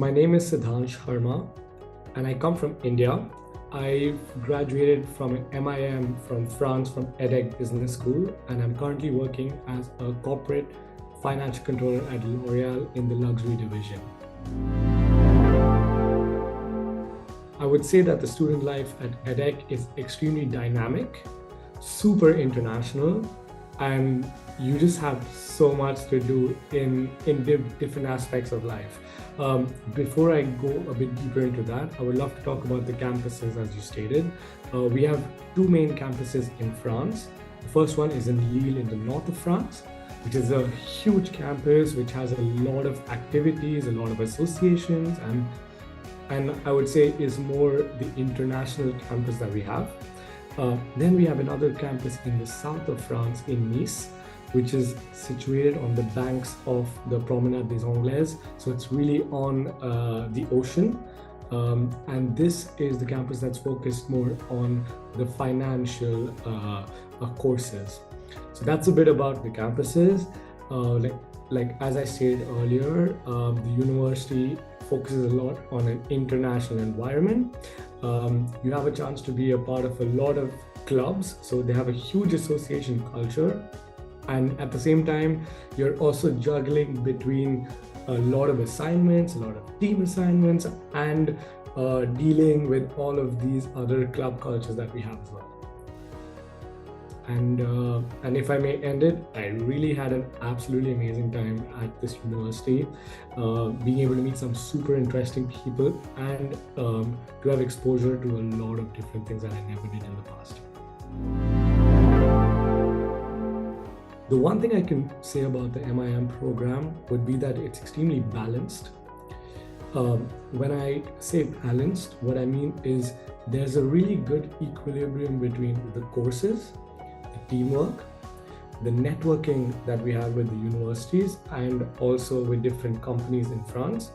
my name is Siddhant Sharma and I come from India. I graduated from MIM from France from EDHEC Business School, and I'm currently working as a corporate financial controller at L'Oreal in the luxury division. I would say that the student life at EDHEC is extremely dynamic, super international, and you just have so much to do in different aspects of life. Before I go a bit deeper into that, I would love to talk about the campuses as you stated. We have two main campuses in France. The first one is in Lille in the north of France, which is a huge campus which has a lot of activities, a lot of associations, and I would say is more the international campus that we have. Then we have another campus in the south of France in Nice, which is situated on the banks of the Promenade des Anglais. So it's really on the ocean. And this is the campus that's focused more on the financial courses. So that's a bit about the campuses. Like as I stated earlier, the university focuses a lot on an international environment. You have a chance to be a part of a lot of clubs, so they have a huge association culture. And at the same time, you're also juggling between a lot of assignments, a lot of team assignments, and dealing with all of these other club cultures that we have as well. And if I may end it, I really had an absolutely amazing time at this university, being able to meet some super interesting people and to have exposure to a lot of different things that I never did in the past. The one thing I can say about the MIM program would be that it's extremely balanced. When I say balanced, what I mean is there's a really good equilibrium between the courses, the teamwork, the networking that we have with the universities and also with different companies in France.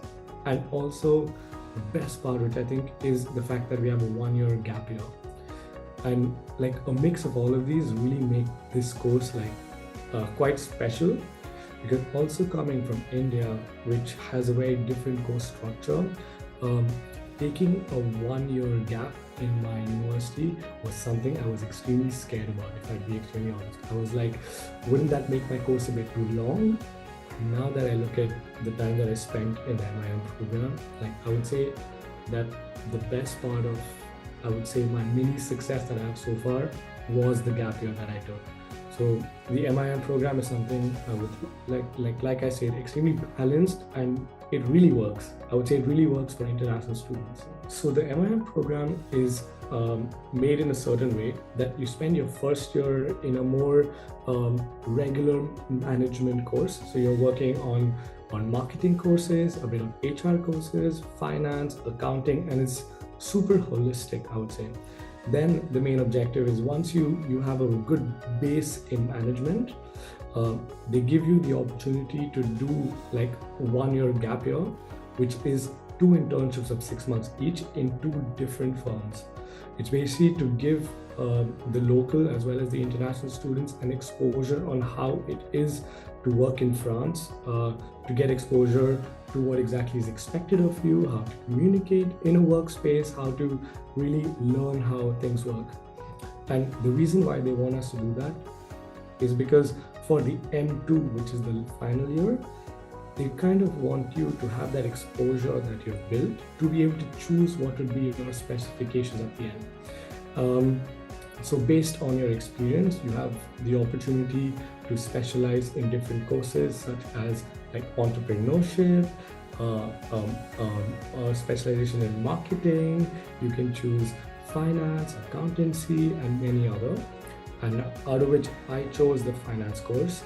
And also the best part, which I think is the fact that we have a 1-year gap year. And like a mix of all of these really make this course quite special, because also coming from India, which has a very different course structure, taking a 1-year gap in my university was something I was extremely scared about, if I'd be extremely honest. I was like, wouldn't that make my course a bit too long? Now that I look at the time that I spent in the MIM program, I would say that the best part of, I would say, my mini success that I have so far was the gap year that I took. So the MIM program is something I would like I said, extremely balanced, and it really works. I would say it really works for international students. So the MIM program is made in a certain way that you spend your first year in a more regular management course. So you're working on marketing courses, a bit of HR courses, finance, accounting, and it's super holistic, I would say. Then the main objective is once you have a good base in management, they give you the opportunity to do like 1-year gap year, which is 2 internships of 6 months each in 2 different firms. It's basically to give the local as well as the international students an exposure on how it is to work in France, to get exposure to what exactly is expected of you, how to communicate in a workspace, how to really learn how things work. And the reason why they want us to do that is because for the M2, which is the final year, they kind of want you to have that exposure that you've built to be able to choose what would be your specifications at the end. So based on your experience, you have the opportunity to specialize in different courses such as like entrepreneurship, specialization in marketing. You can choose finance, accountancy, and many other. And out of which I chose the finance course.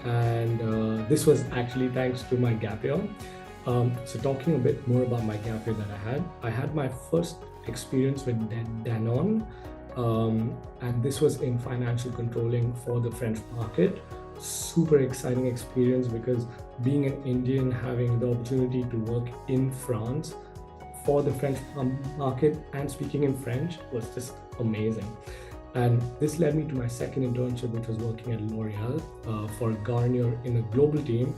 And this was actually thanks to my gap year. So talking a bit more about my gap year that I had my first experience with Danone. And this was in financial controlling for the French market. Super exciting experience, because being an Indian, having the opportunity to work in France for the French market and speaking in French was just amazing. And this led me to my second internship, which was working at L'Oreal for Garnier in a global team.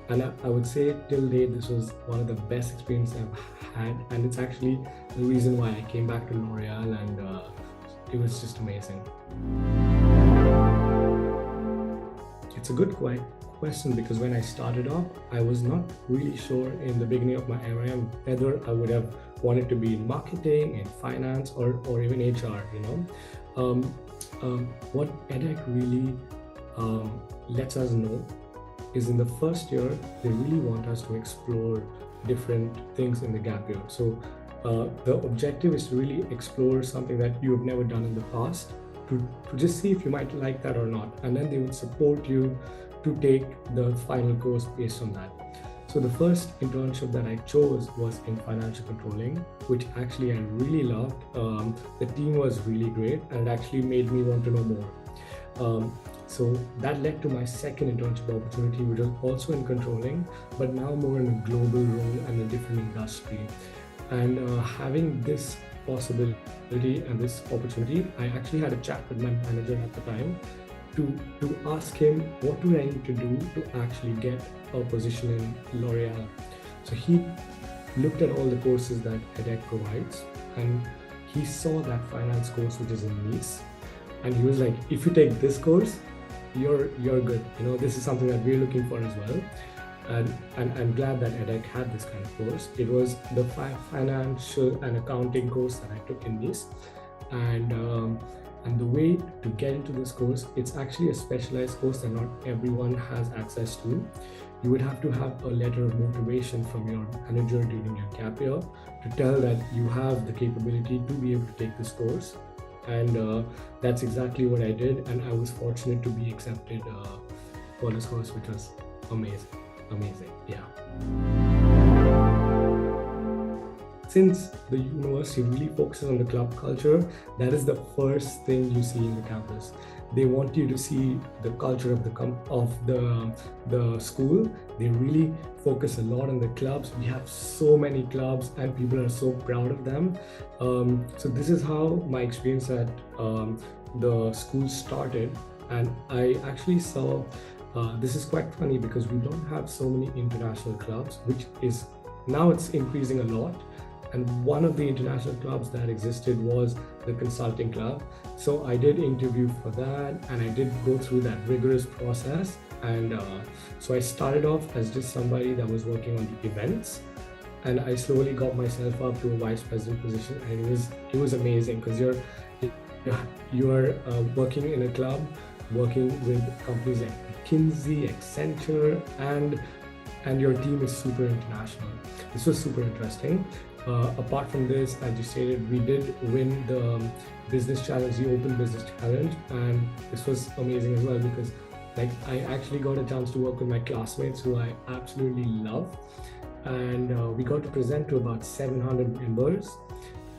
And I would say till date, this was one of the best experiences I've had. And it's actually the reason why I came back to L'Oreal, and it was just amazing. It's a good question, because when I started off, I was not really sure in the beginning of my MIM whether I would have wanted to be in marketing, in finance, or even HR, What EDHEC really lets us know is in the first year, they really want us to explore different things in the gap year. So the objective is to really explore something that you have never done in the past, to just see if you might like that or not. And then they would support you to take the final course based on that. So the first internship that I chose was in financial controlling, which actually I really loved. The team was really great, and it actually made me want to know more. So that led to my second internship opportunity, which was also in controlling, but now more in a global role and a different industry. And having this possibility and this opportunity, I actually had a chat with my manager at the time to ask him, what do I need to do to actually get a position in L'Oreal? So he looked at all the courses that EDHEC provides, and he saw that finance course, which is in Nice, and he was like, if you take this course, you're good. This is something that we're looking for as well. And I'm glad that EDHEC had this kind of course. It was the financial and accounting course that I took in Nice, and the way to get into this course, it's actually a specialized course that not everyone has access to. You would have to have a letter of motivation from your manager during your gap year to tell that you have the capability to be able to take this course. And that's exactly what I did. And I was fortunate to be accepted for this course, which was amazing. Yeah. Since the university really focuses on the club culture, that is the first thing you see in the campus. They want you to see the culture of the school. They really focus a lot on the clubs. We have so many clubs, and people are so proud of them. So this is how my experience at the school started, and I actually saw. This is quite funny because we don't have so many international clubs, which is now it's increasing a lot. And one of the international clubs that existed was the consulting club. So I did interview for that, and I did go through that rigorous process. And so I started off as just somebody that was working on the events, and I slowly got myself up to a vice president position. And it was amazing because you're working in a club, working with companies like McKinsey, Accenture, and your team is super international. This was super interesting. Apart from this, as you stated, we did win the business challenge, the open business challenge, and this was amazing as well because I actually got a chance to work with my classmates who I absolutely love, and we got to present to about 700 members,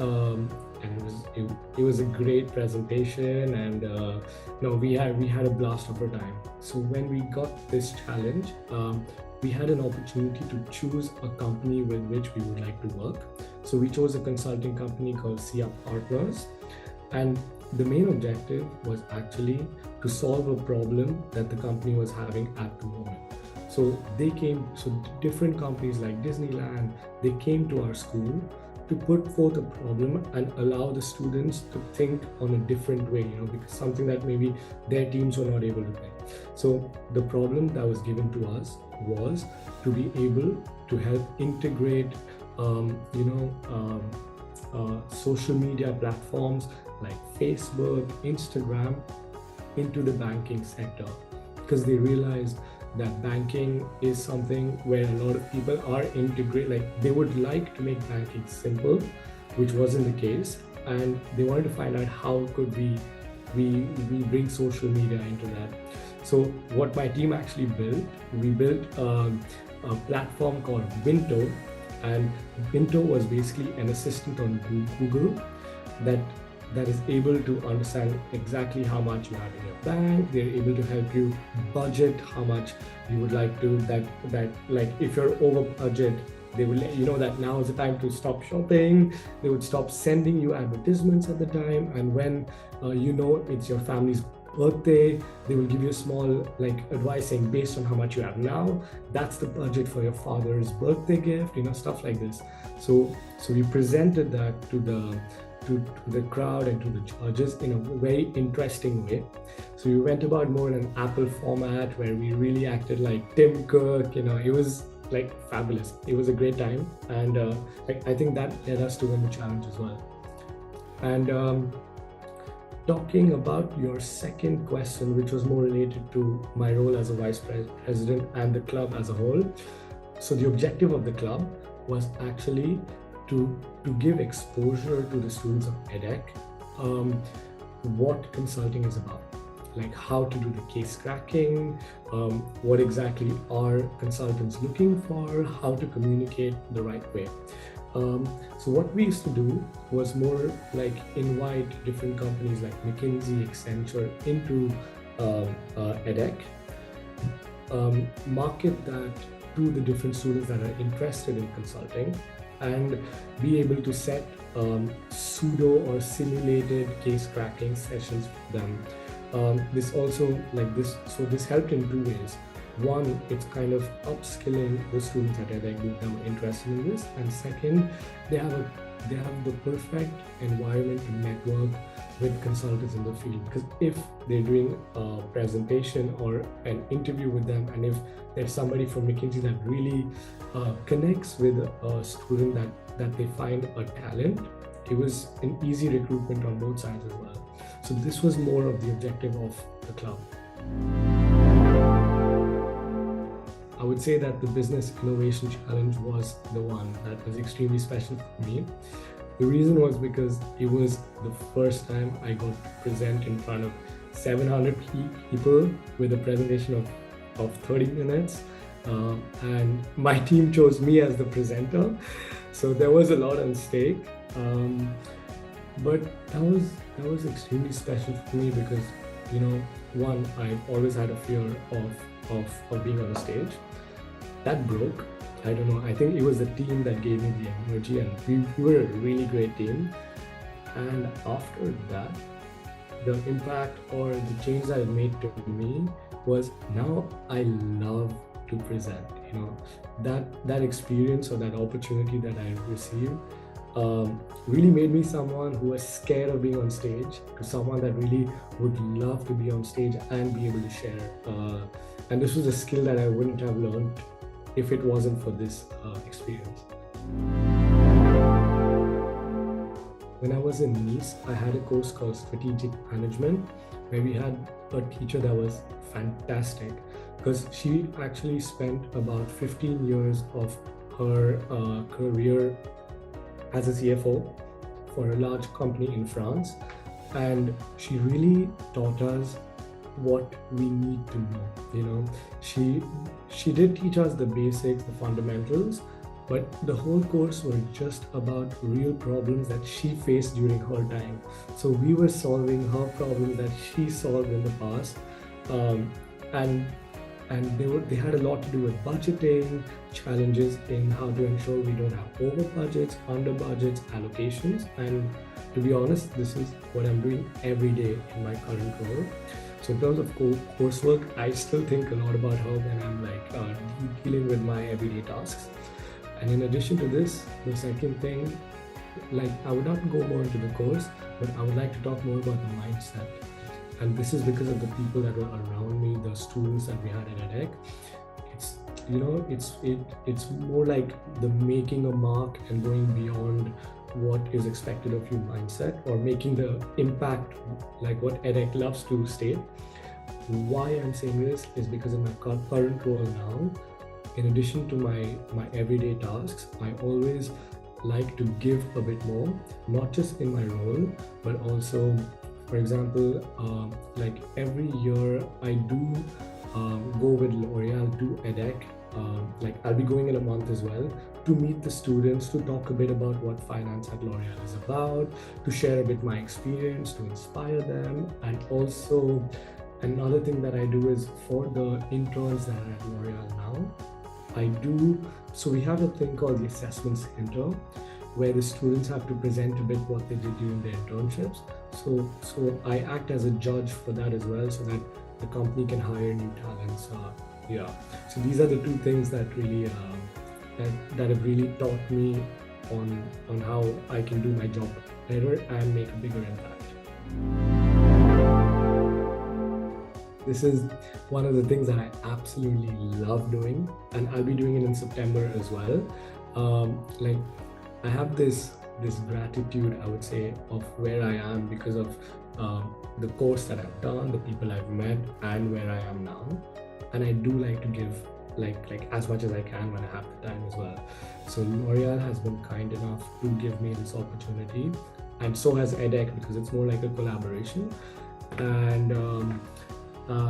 and it was a great presentation, and we had a blast of our time. So when we got this challenge, we had an opportunity to choose a company with which we would like to work. So we chose a consulting company called SIA Partners, and the main objective was actually to solve a problem that the company was having at the moment. So different companies like Disneyland, they came to our school to put forth a problem and allow the students to think on a different way, because something that maybe their teams were not able to think. So the problem that was given to us was to be able to help integrate, social media platforms like Facebook, Instagram into the banking sector, because they realized that banking is something where a lot of people are integrated, they would like to make banking simple, which wasn't the case, and they wanted to find out how could we bring social media into that. So what my team actually built, we built a platform called Vinto, and Vinto was basically an assistant on Google that is able to understand exactly how much you have in your bank. They're able to help you budget how much you would like to, if you're over budget, they will let you know that now is the time to stop shopping. They would stop sending you advertisements at the time, and when it's your family's birthday, they will give you a small like advice saying based on how much you have now, that's the budget for your father's birthday gift, stuff like this. So we presented that to the crowd and to the judges in a very interesting way. So we went about more in an Apple format where we really acted like Tim Cook. It was like fabulous. It was a great time, and I think that led us to win the challenge as well. And talking about your second question, which was more related to my role as a vice president and the club as a whole. So the objective of the club was actually to give exposure to the students of EDHEC, what consulting is about, like how to do the case cracking, what exactly are consultants looking for, how to communicate the right way. So what we used to do was more like invite different companies like McKinsey, Accenture into EDHEC, market that to the different students that are interested in consulting, and be able to set pseudo or simulated case cracking sessions for them. This helped in two ways. One, it's kind of upskilling the students at EDHEC that were interested in this, and second, they have the perfect environment to network with consultants in the field. Because if they're doing a presentation or an interview with them, and if there's somebody from McKinsey that really connects with a student that they find a talent, it was an easy recruitment on both sides as well. So this was more of the objective of the club. I would say that the Business Innovation Challenge was the one that was extremely special for me. The reason was because it was the first time I got to present in front of 700 people with a presentation of 30 minutes. And my team chose me as the presenter. So there was a lot at stake. But that was extremely special for me because, one, I've always had a fear of being on a stage. That broke. I don't know. I think it was the team that gave me the energy, and we were a really great team. And after that, the impact or the change that it made to me was now I love to present. That experience or that opportunity that I received really made me someone who was scared of being on stage to someone that really would love to be on stage and be able to share. And this was a skill that I wouldn't have learned if it wasn't for this experience. When I was in Nice, I had a course called Strategic Management, where we had a teacher that was fantastic because she actually spent about 15 years of her career as a CFO for a large company in France. And she really taught us what we need to know. She did teach us the basics, the fundamentals, but the whole course was just about real problems that she faced during her time. So we were solving her problems that she solved in the past, and they had a lot to do with budgeting, challenges in how to ensure we don't have over budgets, under budgets, allocations. And to be honest, this is what I'm doing every day in my current role. So in terms of coursework, I still think a lot about her when I'm dealing with my everyday tasks. And in addition to this, the second thing, I would not go more into the course, but I would like to talk more about the mindset. And this is because of the people that were around me, the students that we had at EDHEC. It's more like the making a mark and going beyond what is expected of you mindset, or making the impact like what EDHEC loves to state. Why I'm saying this is because in my current role now, in addition to my everyday tasks, I always like to give a bit more, not just in my role, but also, for example, every year I do go with L'Oreal to EDHEC. I'll be going in a month as well to meet the students, to talk a bit about what finance at L'Oreal is about, to share a bit my experience, to inspire them. And also another thing that I do is for the interns that are at L'Oreal now, so we have a thing called the assessment center, where the students have to present a bit what they did during their internships. So I act as a judge for that as well, so that the company can hire new talents. Yeah. So these are the two things that really that have really taught me on how I can do my job better and make a bigger impact. This is one of the things that I absolutely love doing, and I'll be doing it in September as well. Like, I have this gratitude, I would say, of where I am because of the course that I've done, the people I've met, and where I am now. And I do like to give like as much as I can when I have the time as well. So L'Oreal has been kind enough to give me this opportunity, and so has EDHEC, because it's more like a collaboration. And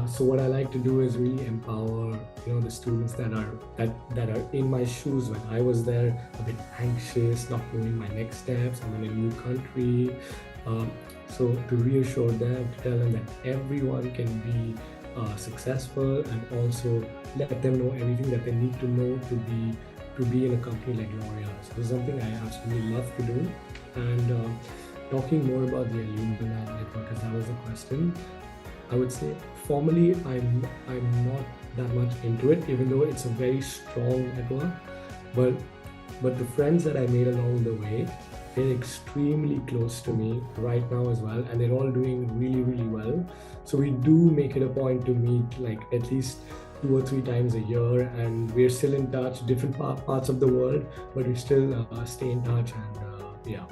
so what I like to do is really empower, the students that are in my shoes when I was there, a bit anxious, not knowing my next steps. I'm in a new country, so to reassure them, to tell them that everyone can be successful, and also let them know everything that they need to know to be in a company like L'Oreal. So this is something I absolutely love to do. And talking more about the alumni network, as that was the question, I would say formally I'm not that much into it, even though it's a very strong network. But the friends that I made along the way, they're extremely close to me right now as well, and they're all doing really, really well. So we do make it a point to meet like at least 2 or 3 times a year, and we're still in touch, different parts of the world, but we still stay in touch. And yeah.